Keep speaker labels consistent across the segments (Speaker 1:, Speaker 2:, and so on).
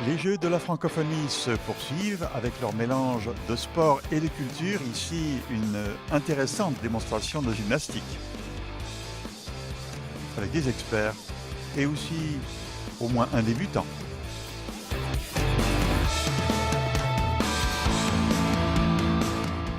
Speaker 1: Les Jeux de la francophonie se poursuivent avec leur mélange de sport et de culture. Ici, une intéressante démonstration de gymnastique avec des experts et aussi au moins un débutant.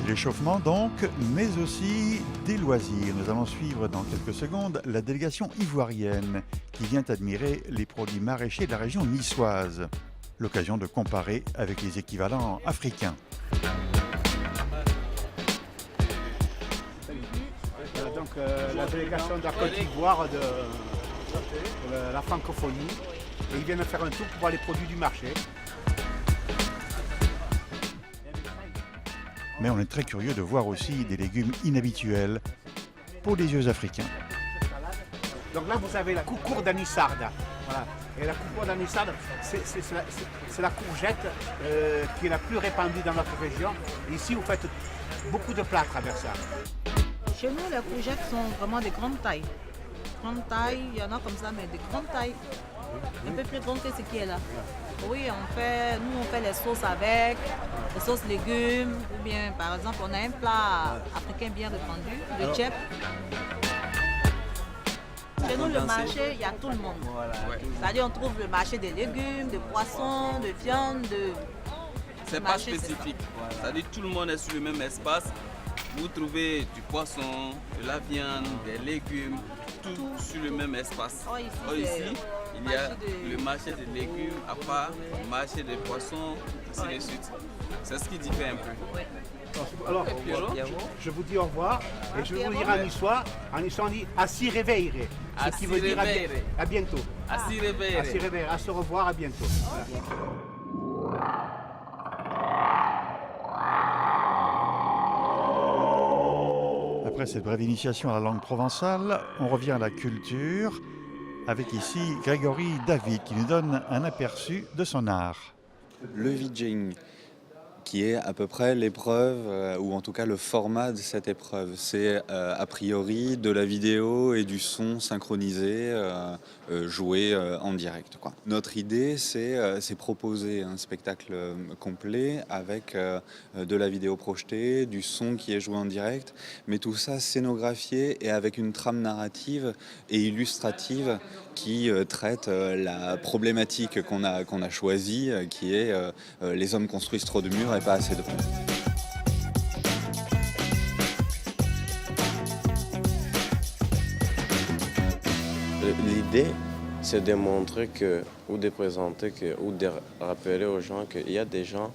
Speaker 1: L'échauffement donc, mais aussi des loisirs. Nous allons suivre dans quelques secondes la délégation ivoirienne qui vient admirer les produits maraîchers de la région niçoise. L'occasion de comparer avec les équivalents africains.
Speaker 2: La délégation de la Côte d'Ivoire de la francophonie, et ils viennent faire un tour pour voir les produits du marché.
Speaker 1: Mais on est très curieux de voir aussi des légumes inhabituels pour les yeux africains.
Speaker 2: Donc là, vous avez la coucourde d'Anissarde. Voilà. Et la coucourde d'Anissarde, c'est la courgette qui est la plus répandue dans notre région. Et ici, vous faites beaucoup de plats à travers ça.
Speaker 3: Chez nous, les courgettes sont vraiment de grande taille. Grande taille, il y en a comme ça, mais de grande taille. Un peu plus grande que ce qui est là. Oui, nous on fait les sauces avec, les sauces légumes, ou bien par exemple on a un plat africain bien répandu, le tchèp. Chez nous le marché, il y a tout le monde. C'est-à-dire on trouve le marché des légumes, des poissons, de viande, de...
Speaker 4: C'est pas spécifique, c'est-à-dire tout le monde est sur le même espace. Vous trouvez du poisson, de la viande, des légumes, tout sur le même espace. Ici, il y a le marché des légumes à part, le marché des poissons, ainsi de suite. C'est ce qui diffère un peu.
Speaker 2: Alors, je vous dis au revoir et je vais vous dire en niçois on dit « Assi reveire », ce qui veut dire à bientôt.
Speaker 4: Assi reveire.
Speaker 2: Assi reveire, à se revoir, à bientôt.
Speaker 1: Après cette brève initiation à la langue provençale, on revient à la culture avec ici Grégory David qui nous donne un aperçu de son art.
Speaker 5: Le VJing, qui est à peu près l'épreuve, ou en tout cas le format de cette épreuve. C'est a priori de la vidéo et du son synchronisé, joué en direct, quoi. Notre idée, c'est proposer un spectacle complet avec de la vidéo projetée, du son qui est joué en direct, mais tout ça scénographié et avec une trame narrative et illustrative qui traite la problématique qu'on a choisie, qui est les hommes construisent trop de murs et pas assez de ponts.
Speaker 6: L'idée, c'est de montrer ou de présenter ou de rappeler aux gens qu'il y a des gens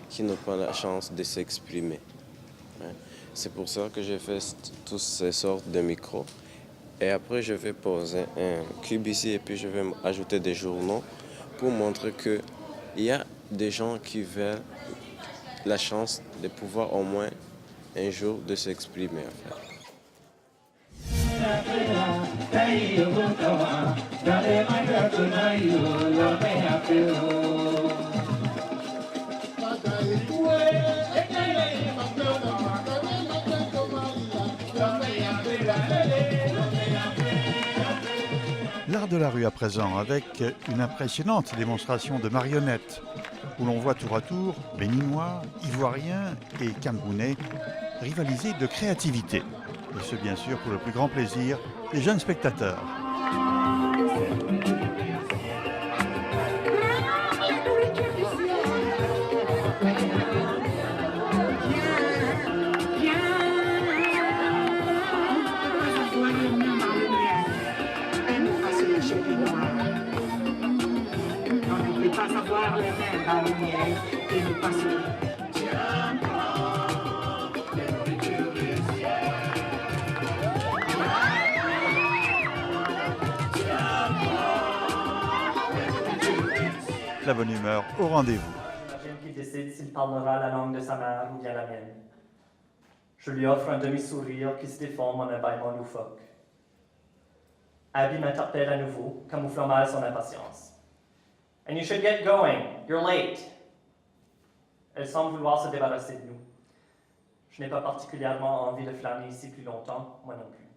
Speaker 6: qui n'ont pas la chance de s'exprimer. C'est pour ça que j'ai fait toutes ces sortes de micros. Et après, je vais poser un cube ici et puis je vais ajouter des journaux pour montrer qu'il y a des gens qui veulent la chance de pouvoir au moins un jour de s'exprimer. En fait.
Speaker 1: L'art de la rue à présent avec une impressionnante démonstration de marionnettes où l'on voit tour à tour béninois, ivoiriens et camerounais rivaliser de créativité. Et ce bien sûr pour le plus grand plaisir des jeunes spectateurs.
Speaker 7: On ne peut pas savoir les mains dans le miel et ne pas sourire.
Speaker 1: La bonne humeur au rendez-vous.
Speaker 8: Qui décide s'il parlera la langue de sa mère ou bien la mienne. Je lui offre un demi-sourire qui se déforme en un bâillement loufoque. Abby m'interpelle à nouveau, camouflant mal son impatience. And you should get going. You're late. Elle semble vouloir se débarrasser de nous. Je n'ai pas particulièrement envie de flâner ici plus longtemps, moi non plus.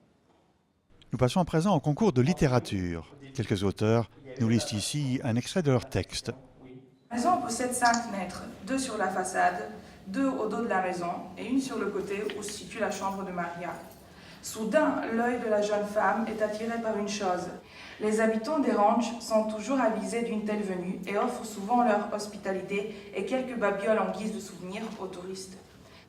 Speaker 1: Nous passons à présent au concours de littérature. Quelques auteurs nous lisent ici un extrait de leur texte.
Speaker 9: La maison possède 5 fenêtres, 2 sur la façade, 2 au dos de la maison et une sur le côté où se situe la chambre de Maria. Soudain, l'œil de la jeune femme est attiré par une chose. Les habitants des ranchs sont toujours avisés d'une telle venue et offrent souvent leur hospitalité et quelques babioles en guise de souvenir aux touristes.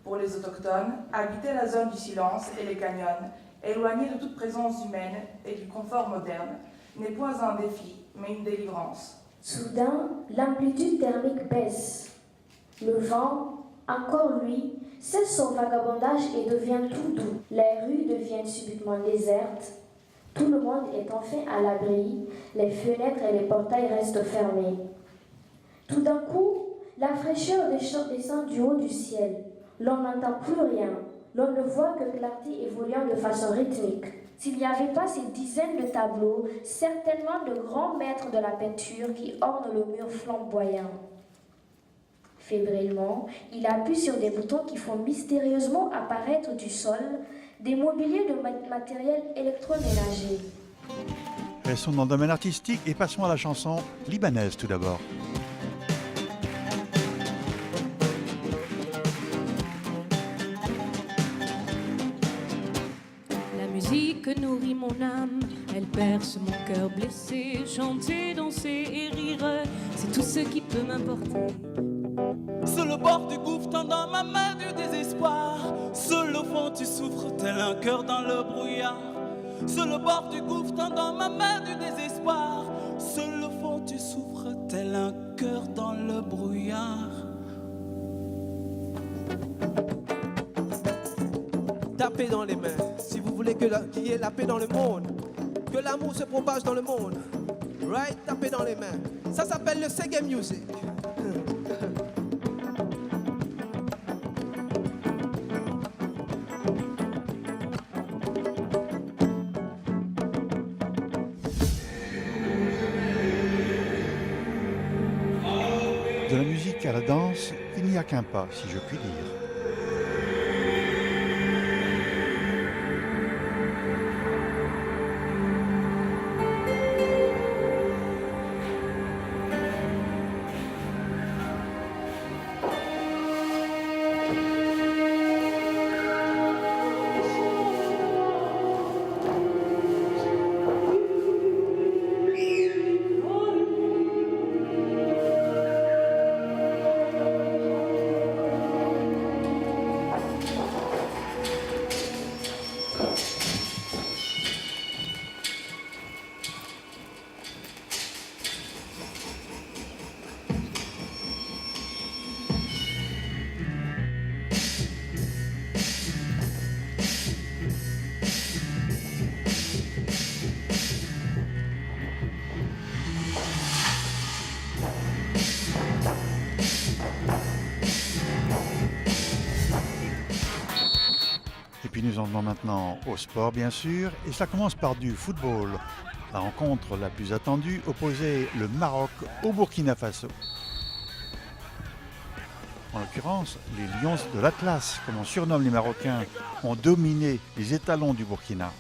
Speaker 9: Pour les autochtones, habiter la zone du silence et les canyons, éloignés de toute présence humaine et du confort moderne, n'est point un défi, mais une délivrance.
Speaker 10: Soudain, l'amplitude thermique baisse. Le vent, encore lui, cesse son vagabondage et devient tout doux. Les rues deviennent subitement désertes. Tout le monde est enfin à l'abri. Les fenêtres et les portails restent fermés. Tout d'un coup, la fraîcheur des champs descend du haut du ciel. L'on n'entend plus rien. L'on ne voit que clarté évoluant de façon rythmique. S'il n'y avait pas ces dizaines de tableaux, certainement de grands maîtres de la peinture qui ornent le mur flamboyant. Fébrilement, il appuie sur des boutons qui font mystérieusement apparaître du sol des mobiliers de matériel électroménager.
Speaker 1: Restons dans le domaine artistique et passons à la chanson libanaise tout d'abord.
Speaker 11: La musique nourrit mon âme, elle perce mon cœur blessé. Chanter, danser et rire, c'est tout ce qui peut m'importer.
Speaker 12: Sur le bord du gouffre, tendant ma main du désespoir. Sur le fond, tu souffres tel un cœur dans le brouillard. Sur le bord du gouffre, tendant ma main du désespoir. Sur le fond, tu souffres tel un cœur dans le brouillard.
Speaker 13: Tapez dans les mains si vous voulez qu'il y ait la paix dans le monde, que l'amour se propage dans le monde. Right? Tapez dans les mains. Ça s'appelle le Reggae Music.
Speaker 1: De la musique à la danse, il n'y a qu'un pas, si je puis dire. Nous en venons maintenant au sport, bien sûr, et ça commence par du football. La rencontre la plus attendue opposait le Maroc au Burkina Faso. En l'occurrence, les Lions de l'Atlas, comme on surnomme les Marocains, ont dominé les étalons du Burkina.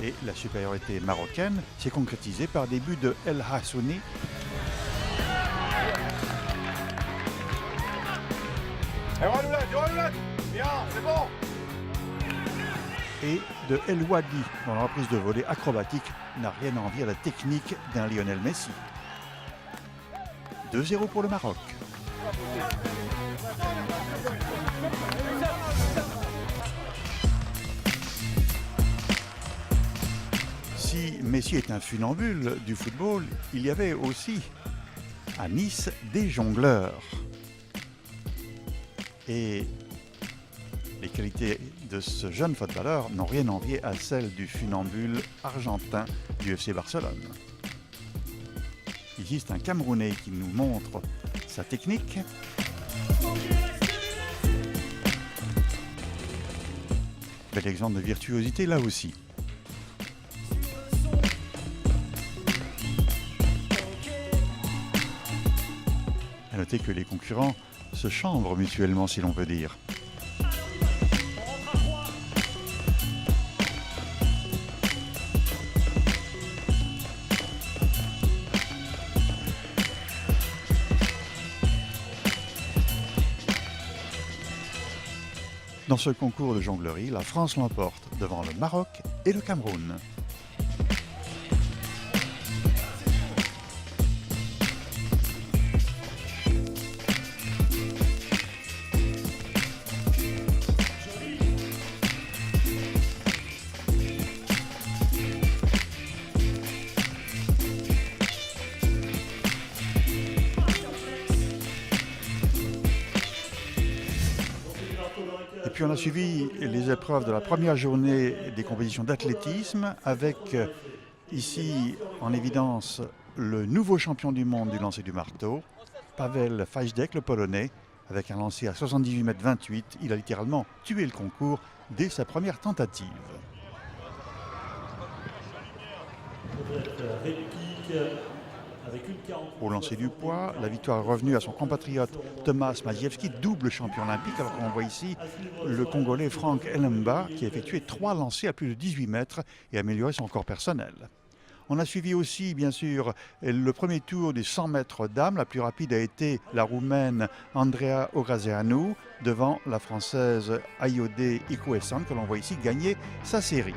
Speaker 1: Et la supériorité marocaine s'est concrétisée par des buts de El Hassouni et de El Wadi, dont la reprise de volée acrobatique n'a rien à envier à la technique d'un Lionel Messi. 2-0 pour le Maroc. Si Messi est un funambule du football, il y avait aussi à Nice des jongleurs. Et les qualités de ce jeune footballeur n'ont rien envié à celles du funambule argentin du FC Barcelone. Ici, c'est un Camerounais qui nous montre sa technique. Bel exemple de virtuosité là aussi. À noter que les concurrents se chambrent mutuellement, si l'on peut dire. Dans ce concours de jonglerie, la France l'emporte devant le Maroc et le Cameroun. Et puis on a suivi les épreuves de la première journée des compétitions d'athlétisme avec ici en évidence le nouveau champion du monde du lancer du marteau, Paweł Fajdek, le Polonais, avec un lancer à 78,28 m. Il a littéralement tué le concours dès sa première tentative. Au lancer du poids, la victoire est revenue à son compatriote Tomasz Maziewski, double champion olympique, alors qu'on voit ici le Congolais Frank Elemba qui a effectué 3 lancers à plus de 18 mètres et amélioré son record personnel. On a suivi aussi, bien sûr, le premier tour des 100 mètres dames. La plus rapide a été la Roumaine Andreea Ograzeanu devant la Française Ayode Ikuesan, que l'on voit ici gagner sa série.